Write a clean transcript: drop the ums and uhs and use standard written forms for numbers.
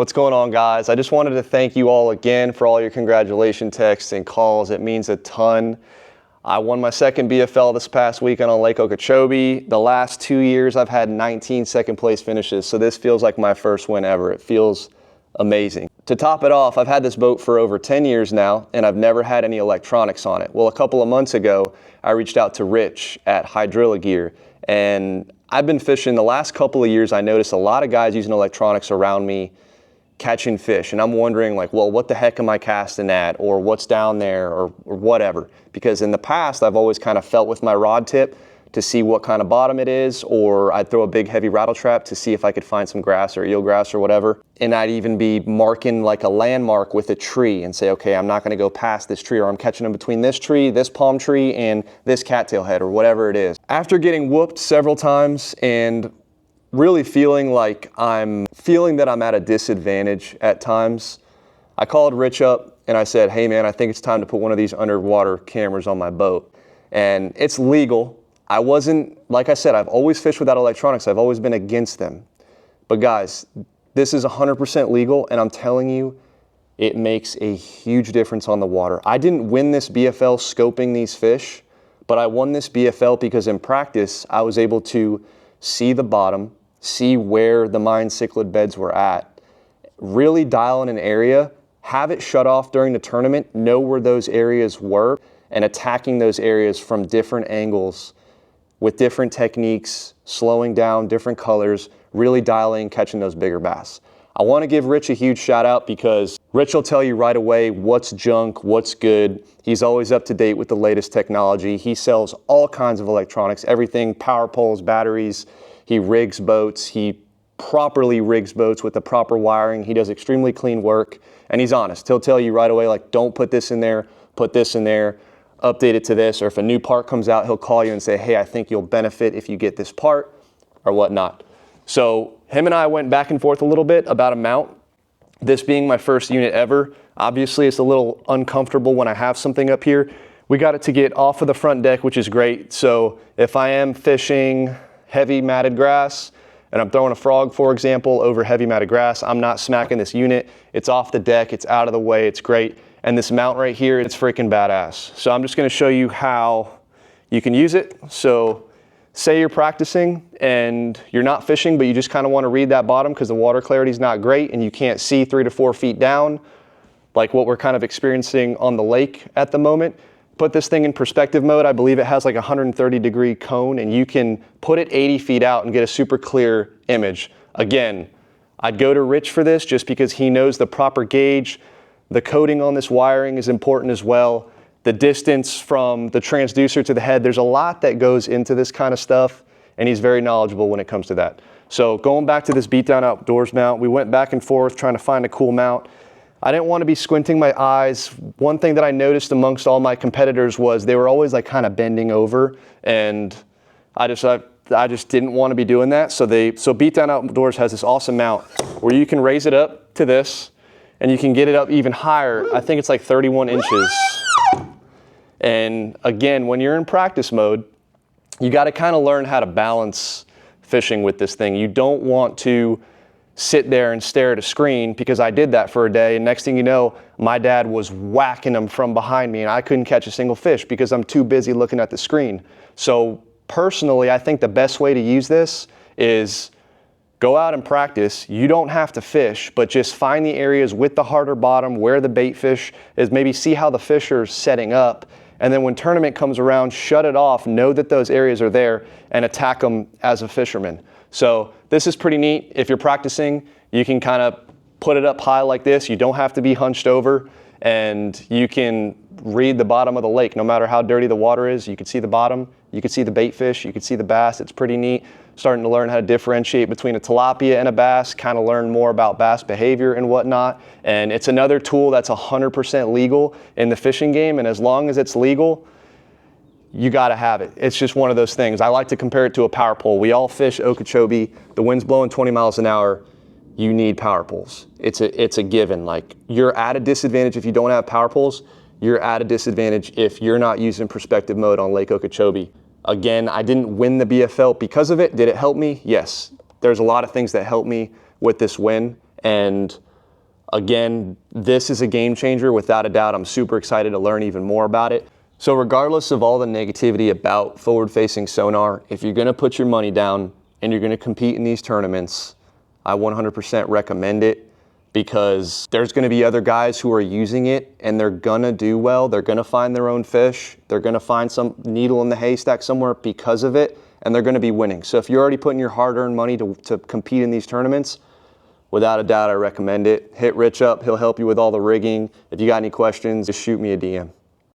What's going on, guys? I just wanted to thank you all again for all your congratulation texts and calls. It means a ton. I won my second BFL this past weekend on Lake Okeechobee. The last 2 years I've had 19 second place finishes, so this feels like my first win ever. It feels amazing. To top it off, I've had this boat for over 10 years now, and I've never had any electronics on it. Well, a couple of months ago, I reached out to Rich at Hydrilla Gear, and I've been fishing the last couple of years. I noticed a lot of guys using electronics around me catching fish, and I'm wondering, like, well, what the heck am I casting at, or what's down there, or whatever. Because in the past, I've always kind of felt with my rod tip to see what kind of bottom it is, or I'd throw a big heavy rattle trap to see if I could find some grass or eelgrass or whatever. And I'd even be marking like a landmark with a tree and say, okay, I'm not gonna go past this tree, or I'm catching them between this tree, this palm tree, and this cattail head, or whatever it is. After getting whooped several times and really feeling that I'm at a disadvantage at times, I called Rich up and I said, hey man, I think it's time to put one of these underwater cameras on my boat. And it's legal. I wasn't, like I said, I've always fished without electronics. I've always been against them. But guys, this is 100% legal, and I'm telling you, it makes a huge difference on the water. I didn't win this BFL scoping these fish, but I won this BFL because in practice, I was able to see the bottom, see where the mine cichlid beds were at, really dial in an area, have it shut off during the tournament, know where those areas were, and attacking those areas from different angles with different techniques, slowing down, different colors, really dialing, catching those bigger bass. I want to give Rich a huge shout out because Rich will tell you right away what's junk, what's good. He's always up to date with the latest technology. He sells all kinds of electronics, everything, power poles, batteries. He rigs boats. He properly rigs boats with the proper wiring. He does extremely clean work, and he's honest. He'll tell you right away, like, don't put this in there, put this in there, update it to this, or if a new part comes out, he'll call you and say, hey, I think you'll benefit if you get this part, or whatnot. So him and I went back and forth a little bit about a mount. This being my first unit ever, obviously it's a little uncomfortable when I have something up here. We got it to get off of the front deck, which is great. So if I am fishing heavy matted grass and I'm throwing a frog, for example, over heavy matted grass, I'm not smacking this unit. It's off the deck, it's out of the way, it's great. And this mount right here, it's freaking badass. So I'm just gonna show you how you can use it. So say you're practicing and you're not fishing, but you just kind of want to read that bottom because the water clarity is not great and you can't see 3 to 4 feet down, like what we're kind of experiencing on the lake at the moment. Put this thing in perspective mode. I believe it has like a 130-degree cone, and you can put it 80 feet out and get a super clear image. Again, I'd go to Rich for this just because he knows the proper gauge. The coating on this wiring is important as well. The distance from the transducer to the head, there's a lot that goes into this kind of stuff, and he's very knowledgeable when it comes to that. So going back to this Beatdown Outdoors mount, we went back and forth trying to find a cool mount. I didn't want to be squinting my eyes. One thing that I noticed amongst all my competitors was they were always like kind of bending over, and I just didn't want to be doing that. So Beatdown Outdoors has this awesome mount where you can raise it up to this, and you can get it up even higher. I think it's like 31 inches. And again, when you're in practice mode, you got to kind of learn how to balance fishing with this thing. You don't want to sit there and stare at a screen, because I did that for a day, and next thing you know, my dad was whacking them from behind me and I couldn't catch a single fish because I'm too busy looking at the screen. So personally, I think the best way to use this is go out and practice. You don't have to fish, but just find the areas with the harder bottom where the bait fish is, maybe see how the fish are setting up, and then when tournament comes around, shut it off, know that those areas are there, and attack them as a fisherman. So this is pretty neat. If you're practicing, you can kind of put it up high like this. You don't have to be hunched over, and you can read the bottom of the lake. No matter how dirty the water is, you can see the bottom, you can see the bait fish, you can see the bass. It's pretty neat. Starting to learn how to differentiate between a tilapia and a bass, kind of learn more about bass behavior and whatnot. And it's another tool that's 100% legal in the fishing game, and as long as it's legal, you gotta have it. It's just one of those things. I like to compare it to a power pole. We all fish Okeechobee, the wind's blowing 20 miles an hour, you need power poles. It's a given. Like, you're at a disadvantage if you don't have power poles. You're at a disadvantage if you're not using perspective mode on Lake Okeechobee. Again, I didn't win the BFL because of it. Did it help me? Yes. There's a lot of things that helped me with this win, and Again, this is a game changer without a doubt. I'm super excited to learn even more about it. So regardless of all the negativity about forward-facing sonar, if you're gonna put your money down and you're gonna compete in these tournaments, I 100% recommend it, because there's gonna be other guys who are using it and they're gonna do well. They're gonna find their own fish. They're gonna find some needle in the haystack somewhere because of it, and they're gonna be winning. So if you're already putting your hard-earned money to compete in these tournaments, without a doubt, I recommend it. Hit Rich up, he'll help you with all the rigging. If you got any questions, just shoot me a DM.